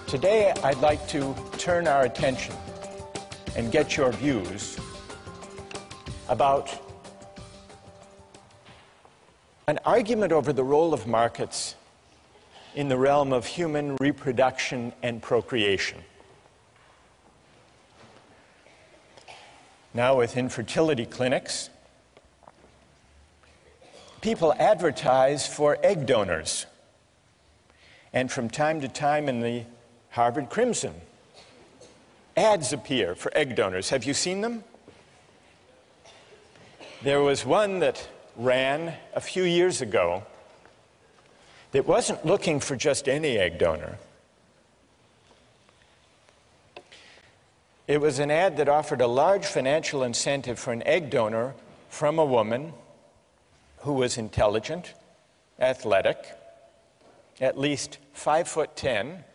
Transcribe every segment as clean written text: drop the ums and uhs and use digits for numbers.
Today, I'd like to turn our attention and get your views about an argument over the role of markets in the realm of human reproduction and procreation. Now, with infertility clinics, people advertise for egg donors. And from time to time in the Harvard Crimson, ads appear for egg donors. Have you seen them? There was one that ran a few years ago that wasn't looking for just any egg donor. It was an ad that offered a large financial incentive for an egg donor from a woman who was intelligent, athletic, at least 5'10",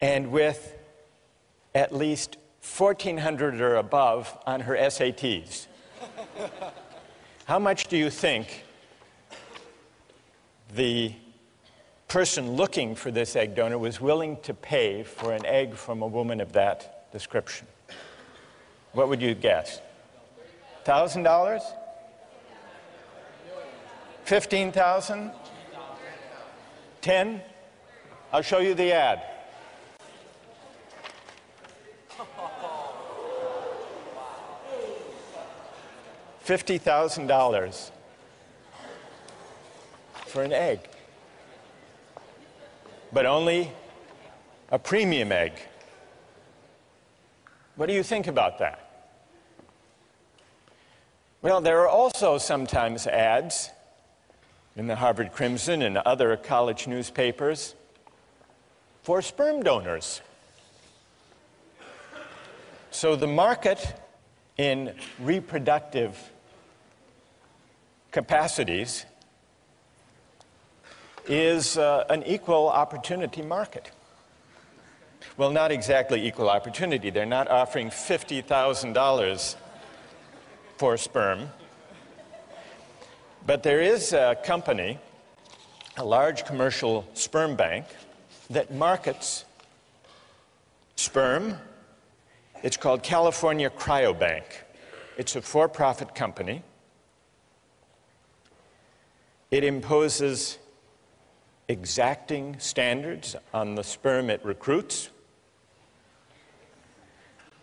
and with at least 1,400 or above on her SATs. How much do you think the person looking for this egg donor was willing to pay for an egg from a woman of that description? What would you guess? $1,000? 15,000? 10? I'll show you the ad. $50,000 for an egg, but only a premium egg. What do you think about that? Well, there are also sometimes ads in the Harvard Crimson and other college newspapers for sperm donors. So the market in reproductive capacities is an equal opportunity market. Well, not exactly equal opportunity. They're not offering $50,000 for sperm. But there is a company, a large commercial sperm bank, that markets sperm. It's called California Cryobank. It's a for-profit company. It imposes exacting standards on the sperm it recruits.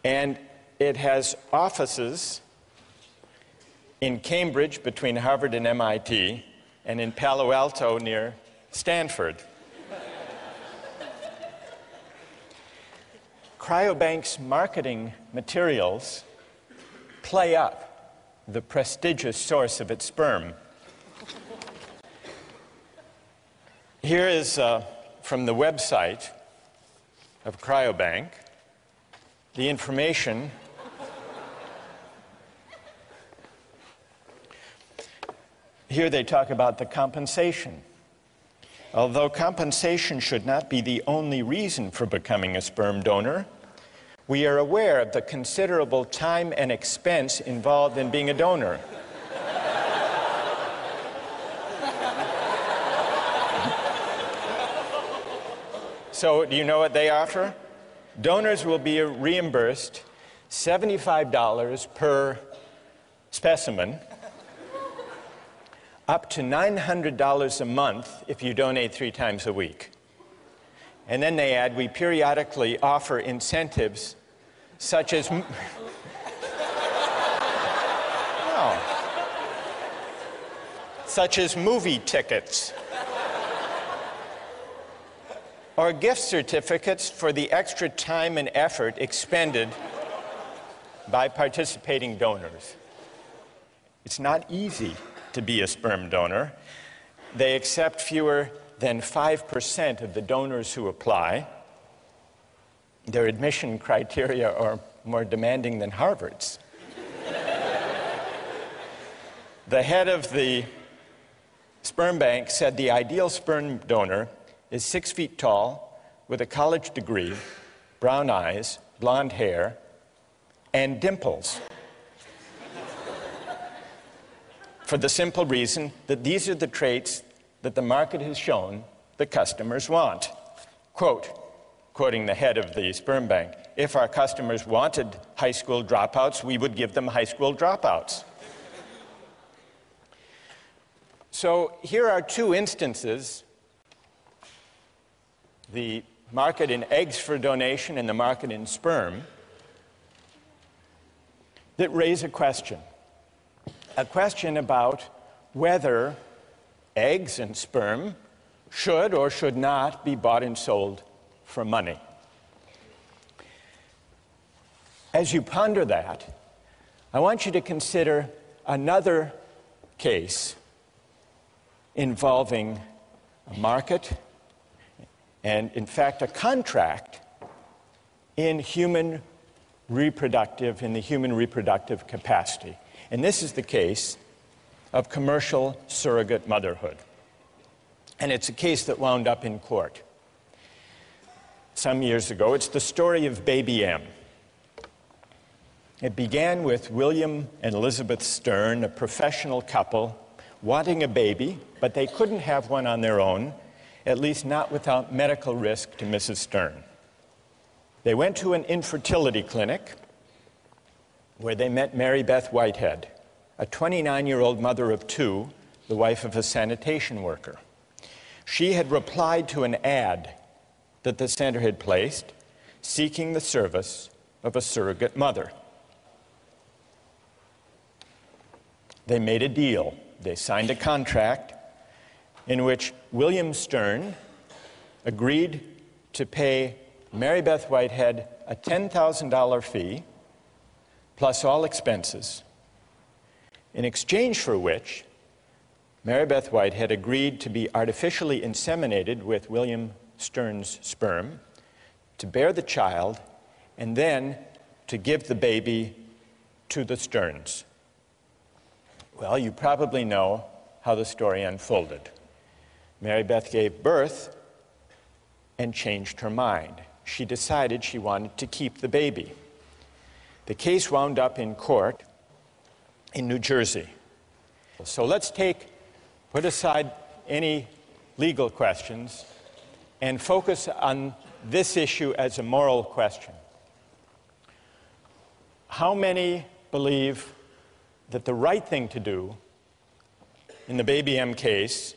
And it has offices in Cambridge between Harvard and MIT, and in Palo Alto near Stanford. Cryobank's marketing materials play up the prestigious source of its sperm. Here is from the website of Cryobank the information. Here they talk about the compensation. Although compensation should not be the only reason for becoming a sperm donor, we are aware of the considerable time and expense involved in being a donor. So, do you know what they offer? Donors will be reimbursed $75 per specimen, up to $900 a month if you donate 3 times a week. And then they add, we periodically offer incentives such as such as movie tickets or gift certificates for the extra time and effort expended by participating donors. It's not easy to be a sperm donor. They accept fewer than 5% of the donors who apply. Their admission criteria are more demanding than Harvard's. The head of the sperm bank said the ideal sperm donor is 6 feet tall, with a college degree, brown eyes, blonde hair, and dimples. For the simple reason that these are the traits that the market has shown the customers want. quoting the head of the sperm bank, if our customers wanted high school dropouts, we would give them high school dropouts. So here are two instances, the market in eggs for donation and the market in sperm, that raise a question about whether eggs and sperm should or should not be bought and sold for money. As you ponder that, I want you to consider another case involving a market and, in fact, a contract in the human reproductive capacity. And this is the case of commercial surrogate motherhood. And it's a case that wound up in court some years ago. It's the story of Baby M. It began with William and Elizabeth Stern, a professional couple, wanting a baby, but they couldn't have one on their own, at least not without medical risk to Mrs. Stern. They went to an infertility clinic where they met Mary Beth Whitehead, a 29-year-old mother of two, the wife of a sanitation worker. She had replied to an ad that the center had placed, seeking the service of a surrogate mother. They made a deal. They signed a contract in which William Stern agreed to pay Mary Beth Whitehead a $10,000 fee plus all expenses, in exchange for which Mary Beth Whitehead agreed to be artificially inseminated with William Stern's sperm, to bear the child, and then to give the baby to the Sterns. Well, you probably know how the story unfolded. Mary Beth gave birth and changed her mind. She decided she wanted to keep the baby. The case wound up in court in New Jersey. So let's put aside any legal questions and focus on this issue as a moral question. How many believe that the right thing to do in the Baby M case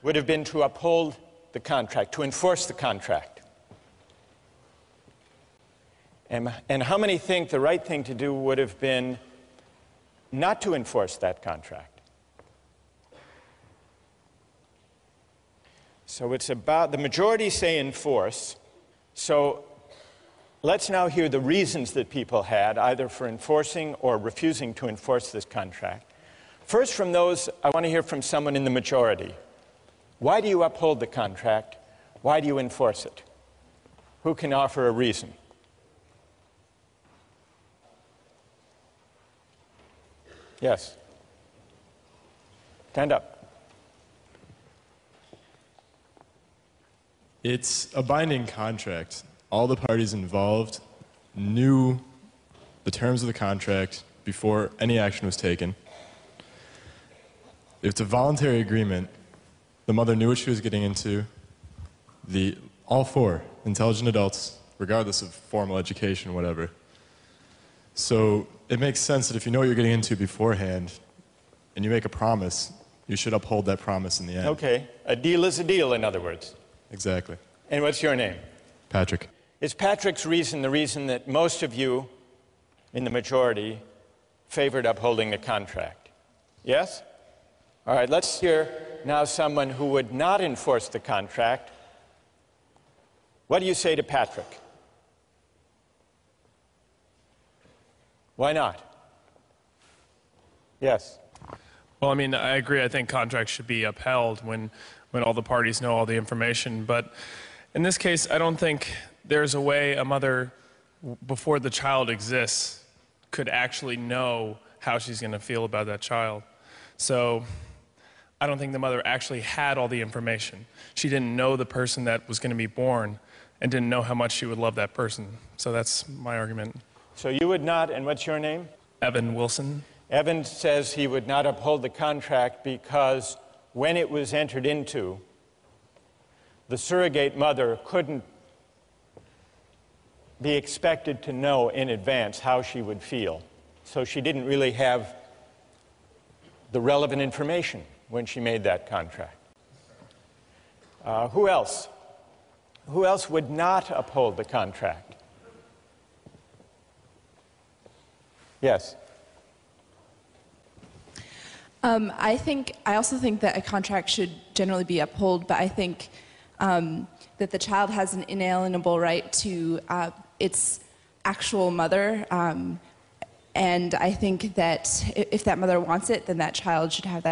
would have been to uphold the contract, to enforce the contract? And how many think the right thing to do would have been not to enforce that contract? So it's about, the majority say enforce. So let's now hear the reasons that people had, either for enforcing or refusing to enforce this contract. First, from those, I want to hear from someone in the majority. Why do you uphold the contract? Why do you enforce it? Who can offer a reason? Yes. Stand up. It's a binding contract. All the parties involved knew the terms of the contract before any action was taken. It's a voluntary agreement. The mother knew what she was getting into. All four intelligent adults, regardless of formal education, whatever. So it makes sense that if you know what you're getting into beforehand and you make a promise, you should uphold that promise in the end. Okay. A deal is a deal, in other words. Exactly. And what's your name? Patrick. Is Patrick's reason the reason that most of you in the majority favored upholding the contract? Yes? All right, let's hear now someone who would not enforce the contract. What do you say to Patrick? Why not? Yes. Well, I mean, I agree. I think contracts should be upheld when all the parties know all the information. But in this case, I don't think there's a way a mother, before the child exists, could actually know how she's going to feel about that child. So I don't think the mother actually had all the information. She didn't know the person that was going to be born and didn't know how much she would love that person. So that's my argument. So you would not, and what's your name? Evan Wilson. Evan says he would not uphold the contract because when it was entered into, the surrogate mother couldn't be expected to know in advance how she would feel. So she didn't really have the relevant information when she made that contract. Who else? Who else would not uphold the contract? Yes. I also think that a contract should generally be upheld, but I think that the child has an inalienable right to its actual mother, and I think that if that mother wants it, then that child should have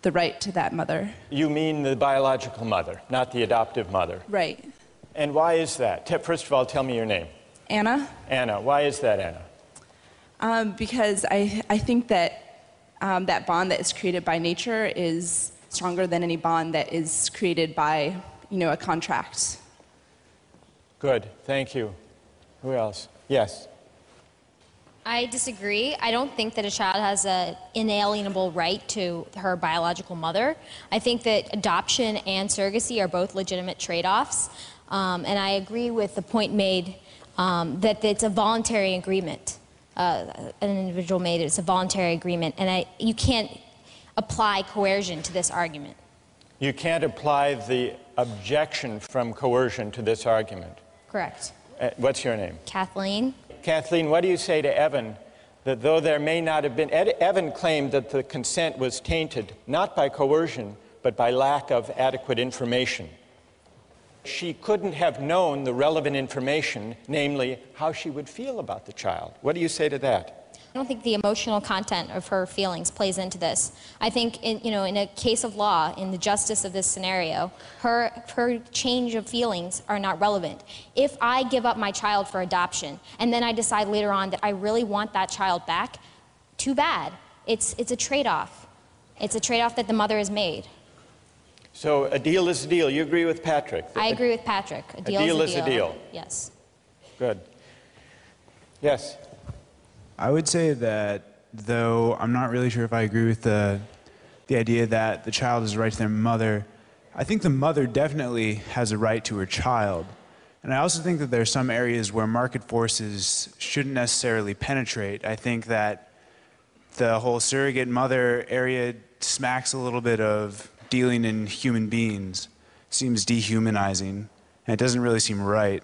the right to that mother. You mean the biological mother, not the adoptive mother? Right. And why is that? First of all, tell me your name. Anna? Anna. Why is that, Anna? Because I think that that bond that is created by nature is stronger than any bond that is created by, a contract. Good. Thank you. Who else? Yes. I disagree. I don't think that a child has an inalienable right to her biological mother. I think that adoption and surrogacy are both legitimate trade-offs. And I agree with the point made that it's a voluntary agreement. An individual made it. It's a voluntary agreement. And you can't apply coercion to this argument. You can't apply the objection from coercion to this argument. Correct. What's your name? Kathleen. Kathleen, what do you say to Evan that though there may not have been... Evan claimed that the consent was tainted not by coercion, but by lack of adequate information. She couldn't have known the relevant information, namely how she would feel about the child. What do you say to that? I don't think the emotional content of her feelings plays into this. I think, in a case of law, in the justice of this scenario, her change of feelings are not relevant. If I give up my child for adoption, and then I decide later on that I really want that child back, too bad. It's a trade-off. It's a trade-off that the mother has made. So a deal is a deal. You agree with Patrick? I agree with Patrick. A deal is a deal. Yes. Good. Yes. I would say that, though I'm not really sure if I agree with the idea that the child has a right to their mother, I think the mother definitely has a right to her child. And I also think that there are some areas where market forces shouldn't necessarily penetrate. I think that the whole surrogate mother area smacks a little bit of dealing in human beings. It seems dehumanizing, and it doesn't really seem right.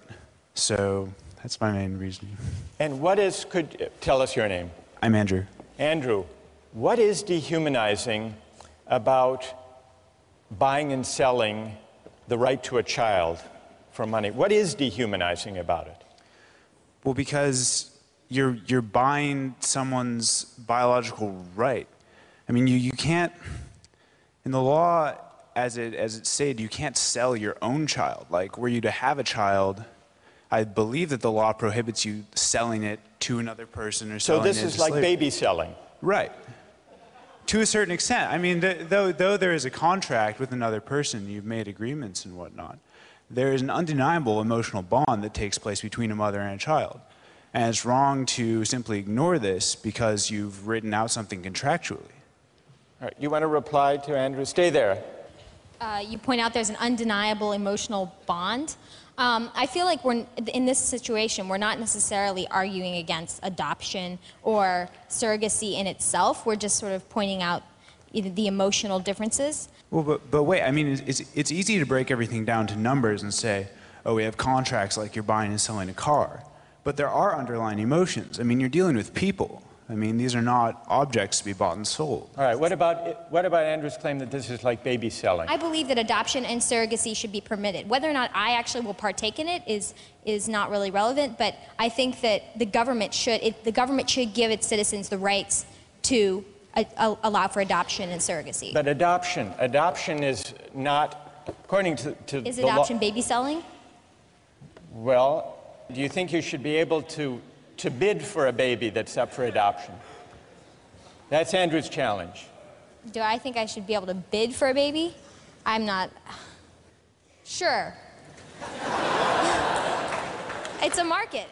So that's my main reasoning. And tell us your name. I'm Andrew. Andrew, what is dehumanizing about buying and selling the right to a child for money? What is dehumanizing about it? Well, because you're buying someone's biological right. I mean, you can't, in the law, as it's stated, you can't sell your own child. Like, were you to have a child, I believe that the law prohibits you selling it to another person or selling it So to this is like baby selling. Right. To a certain extent. I mean, though there is a contract with another person, you've made agreements and whatnot, there is an undeniable emotional bond that takes place between a mother and a child. And it's wrong to simply ignore this because you've written out something contractually. All right, you want to reply to Andrew? Stay there. You point out there's an undeniable emotional bond. I feel like in this situation, we're not necessarily arguing against adoption or surrogacy in itself. We're just sort of pointing out the emotional differences. Well, but wait, I mean, it's easy to break everything down to numbers and say, oh, we have contracts like you're buying and selling a car. But there are underlying emotions. I mean, you're dealing with people. I mean, these are not objects to be bought and sold. All right, what about Andrew's claim that this is like baby selling? I believe that adoption and surrogacy should be permitted. Whether or not I actually will partake in it is not really relevant, but I think that the government should give its citizens the rights to allow for adoption and surrogacy. But adoption is not, according to Is the law. adoption baby selling? Well, do you think you should be able to bid for a baby that's up for adoption? That's Andrew's challenge. Do I think I should be able to bid for a baby? I'm not sure. It's a market.